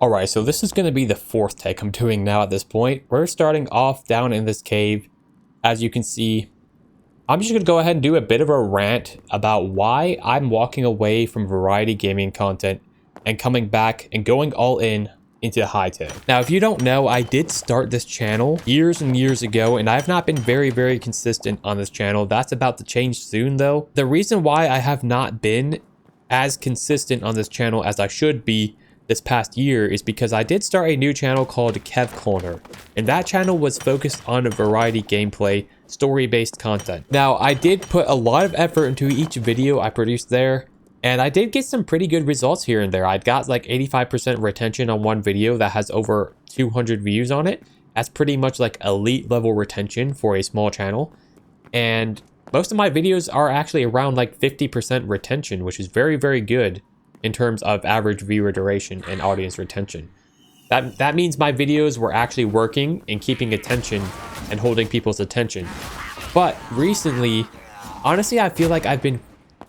Alright, so this is going to be the fourth take I'm doing now at this point. We're starting off down in this cave. As you can see, I'm just going to go ahead and do a bit of a rant about why I'm walking away from variety gaming content and coming back and going all in into Hytale. Now, if you don't know, I did start this channel years and years ago, and I've not been very consistent on this channel. That's about to change soon, though. The reason why I have not been as consistent on this channel as I should be this past year is because I did start a new channel called Kev Corner, and that channel was focused on a variety gameplay, story-based content. Now, I did put a lot of effort into each video I produced there, and I did get some pretty good results here and there. I got like 85% retention on one video that has over 200 views on it. That's pretty much like elite level retention for a small channel. And most of my videos are actually around like 50% retention, which is very good in terms of average viewer duration and audience retention. That means my videos were actually working and keeping attention and holding people's attention. But recently, honestly, I feel like I've been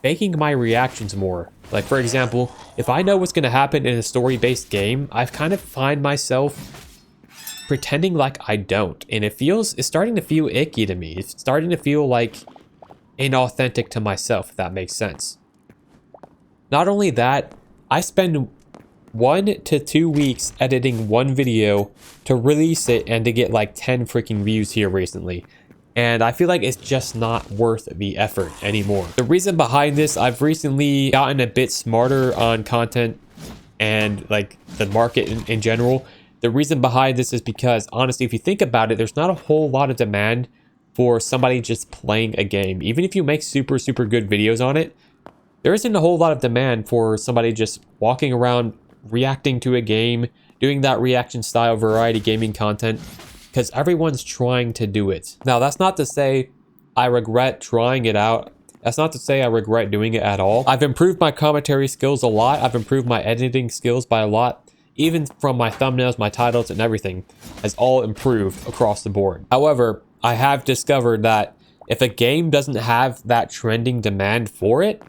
faking my reactions more. Like, for example, if I know what's going to happen in a story-based game, I've kind of find myself pretending like I don't. And it's starting to feel icky to me. It's starting to feel like inauthentic to myself, if that makes sense. Not only that, I spend 1 to 2 weeks editing one video to release it and to get like 10 freaking views here recently. And I feel like it's just not worth the effort anymore. The reason behind this, I've recently gotten a bit smarter on content and like the market in general. The reason behind this is because honestly, if you think about it, there's not a whole lot of demand for somebody just playing a game. Even if you make super good videos on it, there isn't a whole lot of demand for somebody just walking around reacting to a game, doing that reaction style variety gaming content, because everyone's trying to do it. Now, that's not to say I regret trying it out. That's not to say I regret doing it at all. I've improved my commentary skills a lot. I've improved my editing skills by a lot. Even from my thumbnails, my titles, and everything has all improved across the board. However, I have discovered that if a game doesn't have that trending demand for it,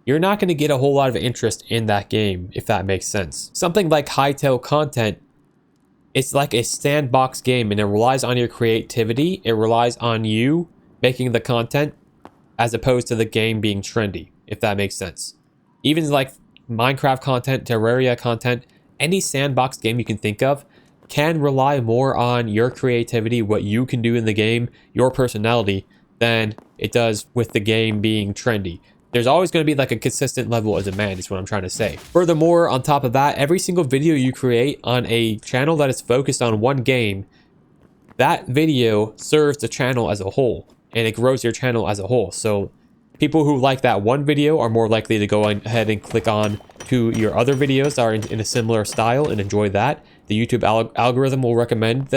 you're not going to get a whole lot of interest in that game, if that makes sense. Something like Hytale content, it's like a sandbox game, and it relies on your creativity. It relies on you making the content as opposed to the game being trendy, if that makes sense. Even like Minecraft content, Terraria content, any sandbox game you can think of can rely more on your creativity, what you can do in the game, your personality, than it does with the game being trendy. There's always going to be like a consistent level of demand is what I'm trying to say. Furthermore, on top of that, every single video you create on a channel that is focused on one game, that video serves the channel as a whole, and it grows your channel as a whole. So people who like that one video are more likely to go ahead and click on to your other videos that are in a similar style and enjoy that. The YouTube algorithm will recommend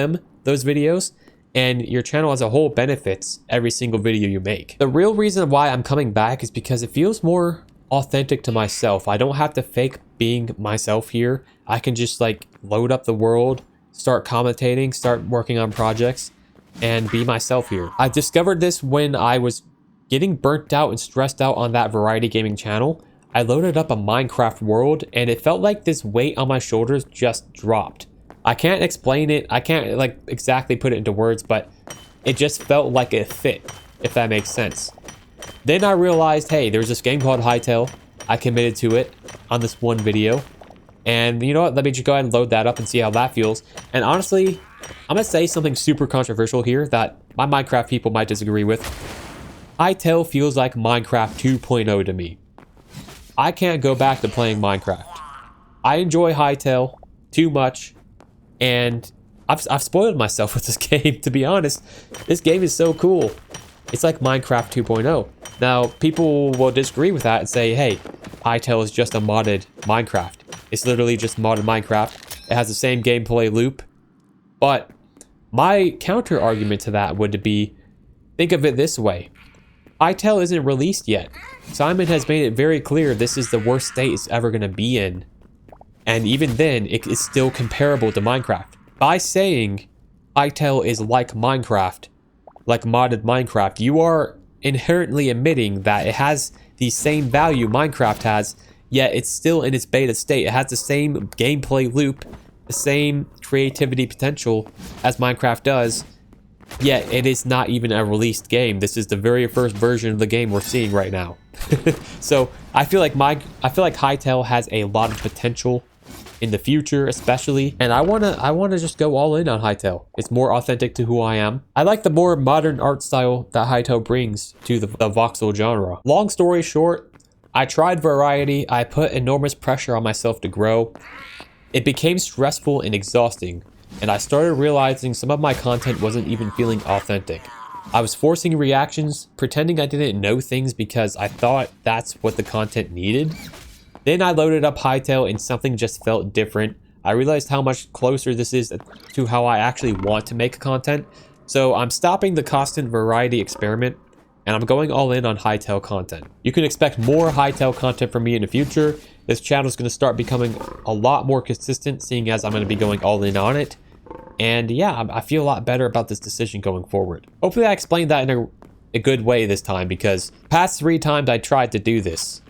those videos, and your channel as a whole benefits every single video you make. The real reason why I'm coming back is because it feels more authentic to myself. I don't have to fake being myself here. I can just like load up the world, start commentating, start working on projects, and be myself here. I discovered this when I was getting burnt out and stressed out on that variety gaming channel. I loaded up a Minecraft world, and it felt like this weight on my shoulders just dropped. I can't explain it. I can't like exactly put it into words, but it just felt like it fit, if that makes sense. Then I realized, hey, there's this game called Hytale. I committed to it on this one video. And you know what? Let me just go ahead and load that up and see how that feels. And honestly, I'm going to say something super controversial here that my Minecraft people might disagree with. Hytale feels like Minecraft 2.0 to me. I can't go back to playing Minecraft. I enjoy Hytale too much. And I've spoiled myself with this game, to be honest. This game is so cool. It's like Minecraft 2.0. Now, people will disagree with that and say, hey, Hytale is just a modded Minecraft. It's literally just modded Minecraft. It has the same gameplay loop. But my counter argument to that would be, think of it this way. Hytale isn't released yet. Simon has made it very clear this is the worst state it's ever going to be in. And even then, it is still comparable to Minecraft. By saying Hytale is like Minecraft, like modded Minecraft, you are inherently admitting that it has the same value Minecraft has, yet it's still in its beta state. It has the same gameplay loop the same creativity potential as Minecraft does, yet it is not even a released game. This is the very first version of the game we're seeing right now. So I feel like Hytale has a lot of potential in the future, especially, and I wanna just go all in on Hytale. It's more authentic to who I am. I like the more modern art style that Hytale brings to the voxel genre. Long story short, I tried variety. I put enormous pressure on myself to grow. It became stressful and exhausting, and I started realizing some of my content wasn't even feeling authentic. I was forcing reactions, pretending I didn't know things because I thought that's what the content needed. Then I loaded up Hytale and something just felt different. I realized how much closer this is to how I actually want to make content. So I'm stopping the constant variety experiment, and I'm going all in on Hytale content. You can expect more Hytale content from me in the future. This channel is going to start becoming a lot more consistent, seeing as I'm going to be going all in on it. And yeah, I feel a lot better about this decision going forward. Hopefully I explained that in a good way this time, because past 3 times I tried to do this,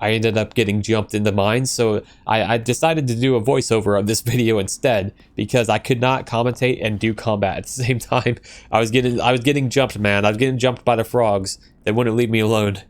I ended up getting jumped in the mines, so I decided to do a voiceover of this video instead, because I could not commentate and do combat at the same time. I was getting jumped, man. I was getting jumped by the frogs. They wouldn't leave me alone.